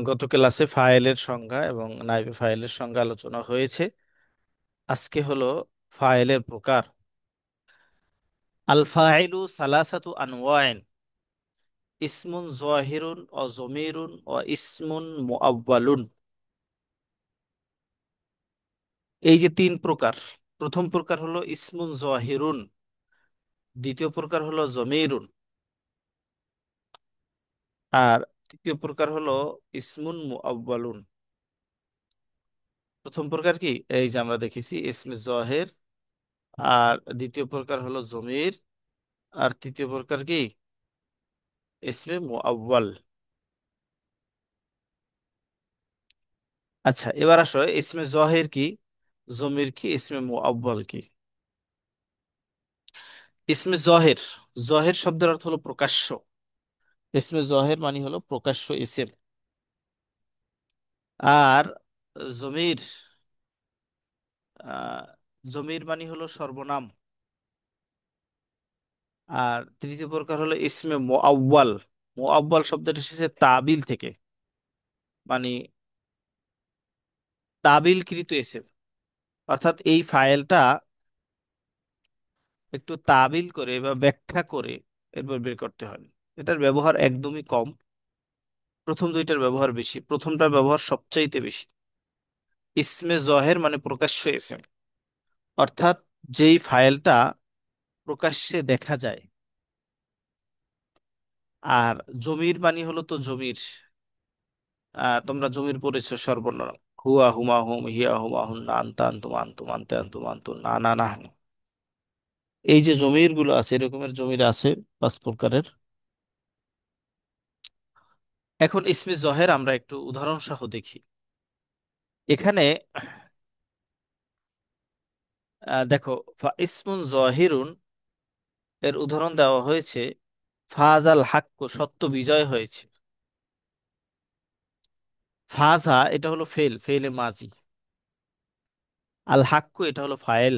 গত ক্লাসে ফাইলের সংজ্ঞা এবং নাইবে ফাইলের সংজ্ঞা আলোচনা হয়েছে। আজকে হলো ফাইলের প্রকার। আল ফাইলু সালাসাতু আনওয়াইন, ইসমুন যাহিরুন ও জমিরুন ও ইসমুন মুআব্বালুন। এই যে তিন প্রকার, প্রথম প্রকার হলো ইসমুন যাহিরুন, দ্বিতীয় প্রকার হলো জমিরুন, আর তৃতীয় প্রকার হলো ইসমুন মুআব্বালুন। প্রথম প্রকার কি, এই যে আমরা দেখেছি ইসমে জহের, আর দ্বিতীয় প্রকার হলো জমির, আর তৃতীয় প্রকার কি ইসমে মুআব্বাল। আচ্ছা, এবার আসো ইসমে জহির কি, জমির কি, ইসমে মুআব্বাল কি। ইসমে জহির, জহির শব্দের অর্থ হলো প্রকাশ্য। ইসমে জহির মানে হলো প্রকাশ্য ইসিম। আর জমির, আহ জমির মানে হলো সর্বনাম। আর তৃতীয় প্রকার হলো ইসমে মুআব্বাল। মুআব্বাল শব্দটা এসেছে তাবিল থেকে, মানে তাবিলকৃত ইসিম। অর্থাৎ এই ফাইলটা একটু তাবিল করে বা ব্যাখ্যা করে এরপর বের করতে হয়। এটার ব্যবহার একদমই কম, প্রথম দুইটার ব্যবহার বেশি, প্রথমটার ব্যবহার সবচাইতে বেশি। ইসমে জহের মানে প্রকাশ্য ইসম, অর্থাৎ যেই ফাইলটা প্রকাশ্যে দেখা যায়। আর জমির মানে হলো তো জমির, তোমরা জমির পড়েছো সর্বনাম, হুয়া হুমা হুম, হিয়া হুমা হুন, আনতা আনতুম আনতুম, আনতে আনতুম আনতুম, না না না। এই যে জমির গুলো আছে, এরকমের জমির আছে 5 প্রকারের। এখন ইসমে জহের আমরা একটু উদাহরণ সহ দেখি। এখানে দেখো, ইসমুন জহিরুন এর উদাহরণ দেওয়া হয়েছে, ফাজাল হাক্কু, সত্য বিজয় হয়েছে। ফাজা এটা হলো ফেল, ফেলে মাজি। আল হাক্কু এটা হলো ফাইল।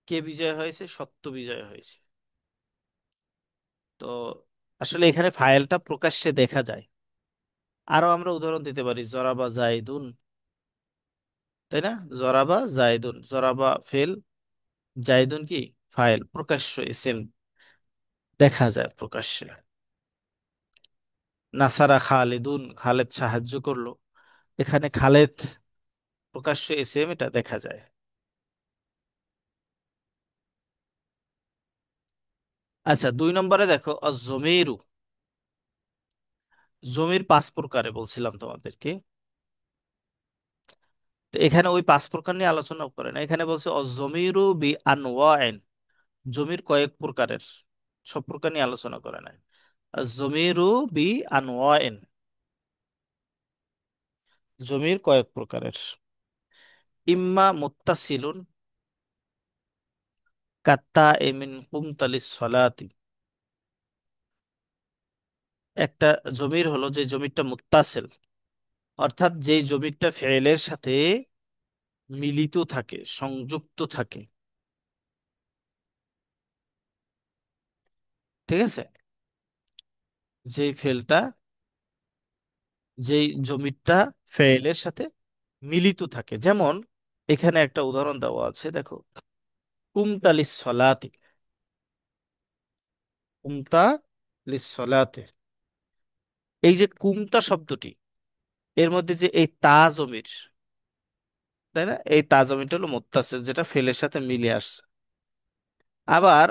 কে বিজয় হয়েছে? সত্য বিজয় হয়েছে। তো আসলে এখানে ফাইলটা প্রকাশ্যে দেখা যায়। আরো আমরা উদাহরণ দিতে পারি, জরাবা জাইদুন, তাই না? জরাবা জাইদুন, জরাবা ফেল, জাইদুন কি ফাইল, প্রকাশ্য ইসিম, দেখা যায় প্রকাশ্যে। নাসারা খালিদুন, খালেদ সাহায্য করলো, এখানে খালেদ প্রকাশ্য ইসিম, এটা দেখা যায়। আচ্ছা, 2 নম্বরে দেখো জমিরু। জমির 5 প্রকারে বলছিলাম তোমাদেরকে। তো এখানে ওই 5 প্রকার নিয়ে আলোচনা করে না, এখানে বলছে অজমিরু বি আনওয়াইন, জমির কয়েক প্রকারের, সব প্রকার নিয়ে আলোচনা করে না। জমিরু বি আনওয়াইন, জমির কয়েক প্রকারের। ইম্মা মুত্তাসিলুন কাত্তা এমিন কুমতালিস সলাতি। একটা জমির হলো যে জমিরটা মুত্তাসিল, অর্থাৎ যেই জমিরটা ফেলের সাথে মিলিত থাকে, সংযুক্ত থাকে। ঠিক আছে, যেই ফেলটা, যেই জমিরটা ফেলের সাথে মিলিত থাকে। যেমন এখানে একটা উদাহরণ দেওয়া আছে, দেখো, কুমতা লিসসালাতি, কুমতা লিসসালাতি। এই যে কুমতা শব্দটি, এর মধ্যে যে এই তা জমির, তাই না, এই তা জমিটা হলো মুত্তাসিল, যেটা ফেলের সাথে মিলে আসছে। আবার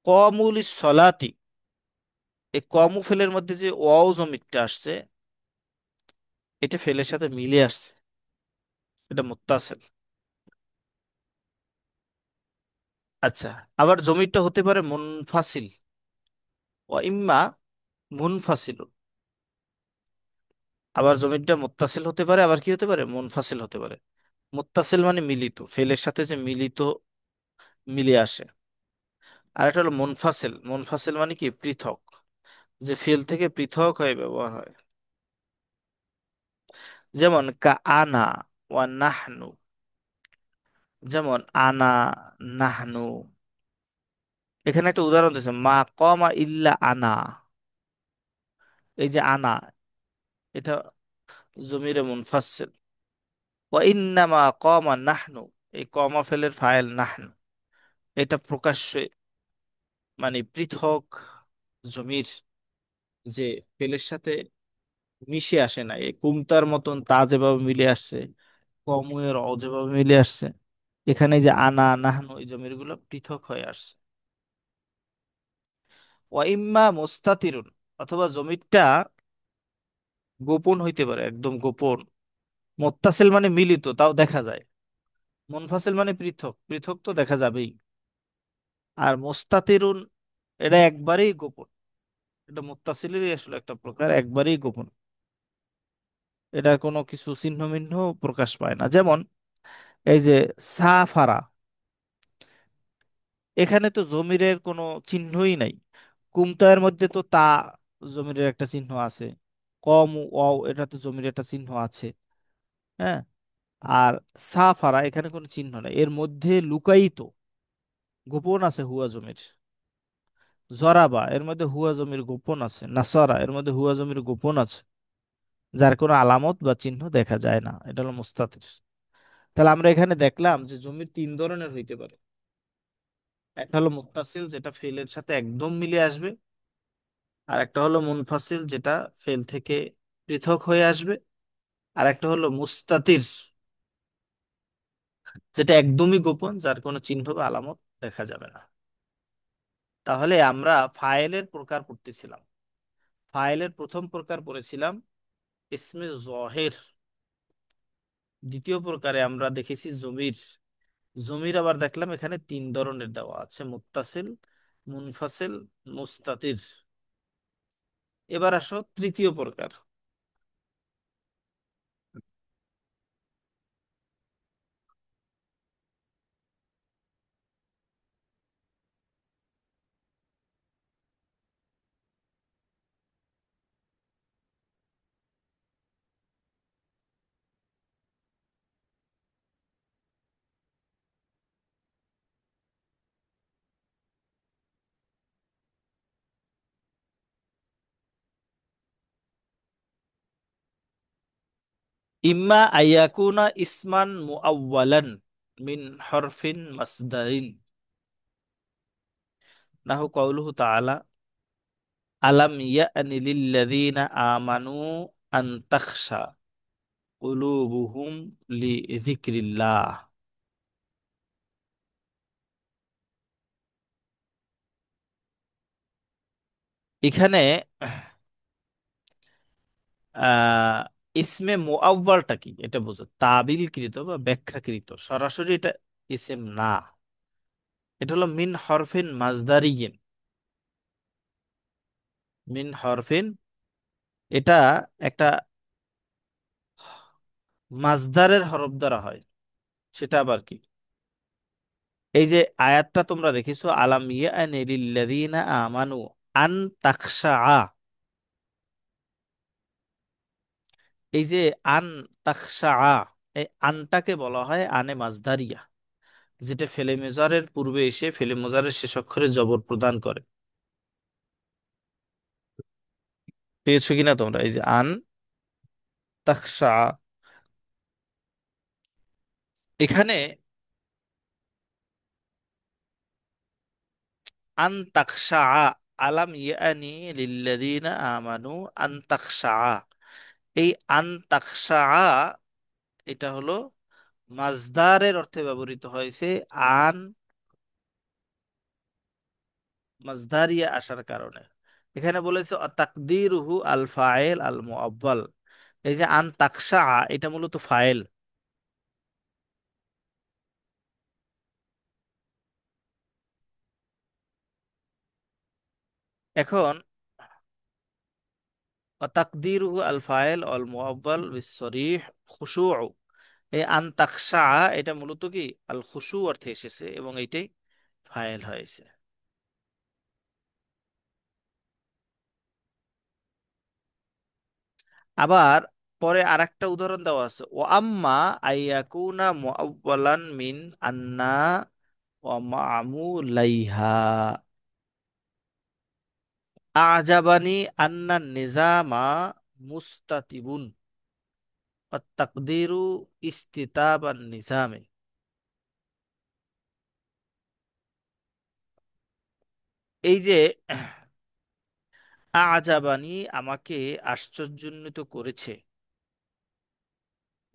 কমুলিস সলাতি, এই কমু ফেলের মধ্যে যে ওয়াও জমিরটা আসছে, এটা ফেলের সাথে মিলে আসছে, এটা মুত্তাসিল। আচ্ছা, আবার জমিরটা হতে পারে মুনফাসিল, ও ইম্মা মুনফাসিল। আবার জমিরটা মুত্তাসিল হতে পারে, আবার কি হতে পারে, মুনফাসিল হতে পারে। মুত্তাসিল মানে মিলিত, ফেলের সাথে যে মিলিত, মিলে আসে। আর এটা হলো মুনফাসিল, মুনফাসিল মানে কি পৃথক, যে ফেল থেকে পৃথক হয়ে ব্যবহার হয়। যেমন কা আনা ওয়া নাহনু, যেমন আনা, নাহনু। এখানে একটা উদাহরণ দিয়েছে, মা কমা ইল্লা আনা, এই যে আনা, এটা জমিরে মুনফাসিল। ওয়া ইন্নামা কমা নাহনু, এই কমা ফেলের ফাইল নাহনু, এটা প্রকাশ্যে মানে পৃথক জমির, যে ফেলের সাথে মিশে আসে না, এই কুমতার মতন তা যেভাবে মিলে আসছে, কমুয়ের অ যেভাবে মিলে আসছে, এখানে যে আনা নাহনু এই জমিরগুলো পৃথক হয়ে আসছে। ওয়া ইম্মা মুস্তাতিরুন, অথবা জমিরটা গোপন হইতে পারে, একদম গোপন। মুত্তাসিল মানে মিলিত, তাও দেখা যায়। মুনফাসিল মানে পৃথক, পৃথক তো দেখা যাবেই। আর মুস্তাতিরুন, এটা একবারেই গোপন। এটা মুত্তাসিলেরই আসলে একটা প্রকার, একবারেই গোপন। এটা কোনো কিছু চিহ্ন মিহ্ন প্রকাশ পায় না। যেমন এই যে সাফারা, এখানে তো জমিরের কোনো চিহ্নই নাই। কুমতায়ের মধ্যে তো তা জমিরের একটা চিহ্ন আছে, কম ওয়াও এটা তো জমিরের একটা চিহ্ন আছে। হ্যাঁ। আর সাফারা এখানে কোনো চিহ্ন নেই, এর মধ্যে লুকায়িত গোপন আছে হুয়া জমির। জরাবা এর মধ্যে হুয়া জমির গোপন আছে, নাসারা এর মধ্যে হুয়া জমির গোপন আছে, যার কোনো আলামত বা চিহ্ন দেখা যায় না, এটা হলো মুস্তাতির। তাহলে আমরা এখানে দেখলাম যে জমির তিন ধরনের হইতে পারে। একটা হলো মুত্তাসিল, যেটা ফেলের সাথে একদম মিলে আসবে। আর একটা হলো মুনফাসিল, যেটা ফেল থেকে পৃথক হয়ে আসবে। আর একটা হলো মুস্তাতির, যেটা একদমই গোপন, যার কোনো চিহ্ন বা আলামত দেখা যাবে না। তাহলে আমরা ফাইলের প্রকার পড়তেছিলাম। ফাইলের প্রথম প্রকার পড়েছিলাম ইসমে জহের। দ্বিতীয় প্রকারে আমরা দেখেছি জমির। জমির আবার দেখলাম এখানে তিন ধরনের দেওয়া আছে: মুত্তাসিল, মুনফাসিল, মুস্তাতির। এবার আসো তৃতীয় প্রকার। ইম্মা আইয়াকুনা ইসমান মুআওয়ালান মিন হরফিন মাসদারিন, নাহু কওলুহু তাআলা আলাম ইয়ানি লিল্লাযীনা আমানু আন তাখশা কুলুবুহুম লিযিকরিল্লাহ। এখানে আহ ইসমে মুআওয়ালটা কি এটা বুঝো, তাবিলকৃত বা ব্যাখ্যাকৃত, সরাসরি এটা ইসম না। এটা হলো মিন হরফিন মাজদারিয়িন। মিন হরফিন, এটা একটা মাজদারের হরফ দ্বারা হয়। সেটা আবার কি? এই যে আয়াতটা তোমরা দেখেছো, আলাম ইয়ানি লিল্লাযীনা আমানু আন তাখশা, এই যে আন তাখশা, এই আনটাকে বলা হয় আনে মাজদারিয়া, যেটা ফেলে মেজারের পূর্বে এসে ফেলে মেজারের শেষ অক্ষরে জবর প্রদান করে। পেয়েছো কিনা তোমরা? এই যে আন তাখশা, এখানে আন তাখশা, আলাম ইয়ানি লিল্লাযীনা আমানু আন তাখশা, এই আন তাখশা, এটা হলো মাজদারের অর্থে ব্যবহৃত হয়েছে। আন মাজদারিয়া আসার কারণে এখানে বলেছে তাকদিরুহু আল ফাইল আল মুআব্বাল। এই যে আন তাকশা, এটা মূলত ফাইল। এখন তাকদিরুহু আল ফাইল আল মুআব্বাল বিসরিহ খুশু', এই আন তাকশা, এটা মূলত কি আল খুশু অর্থে এসেছে এবং এইটাই ফাইল হয়েছে। আবার পরে আরেকটা উদাহরণ দেওয়া আছে, ও আম্মা আইয়াকুনা মুআব্বালান মিন আন্না ওয়া মা'মুলাইহা। আজাবানি আন্না নিজামা মুস্তাতিবুন তাকদিরু ইস্তিতাবান নিজামে। এই যে আজাবানি, আমাকে আশ্চর্যান্বিত করেছে,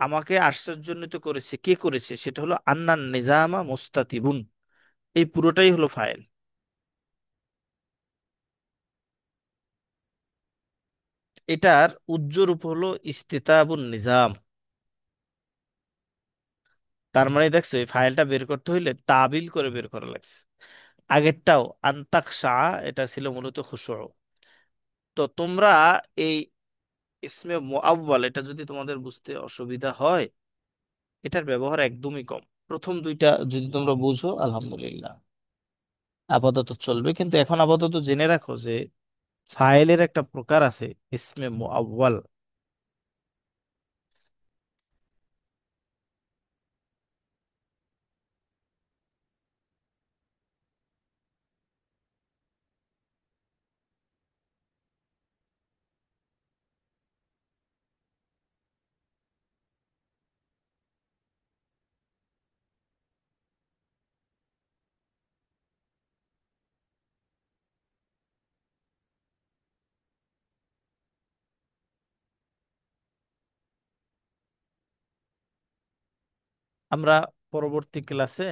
আমাকে আশ্চর্যান্বিত করেছে, কে করেছে? সেটা হলো আন্নান নিজামা মুস্তাতিবুন, এই পুরোটাই হলো ফাইল। এটার উজ্জ্ব রূপ হলো ইস্তিতাবুন নিজাম। তার মানে দেখছো, এই ফাইলটা বের করতে হইলে তাবিল করে বের করা লাগছে। আগেরটাও আন্তাকশা, এটা ছিল মূলত খুশু। তো তোমরা এই ইসমে মুআব্বাল, এটা যদি তোমাদের বুঝতে অসুবিধা হয়, এটার ব্যবহার একদমই কম। প্রথম দুইটা যদি তোমরা বুঝো আলহামদুলিল্লাহ, আপাতত চলবে। কিন্তু এখন আপাতত জেনে রাখো যে ফাইলের একটা প্রকার আছে ইসমে মুআব্বাল। আমরা পরবর্তী ক্লাসে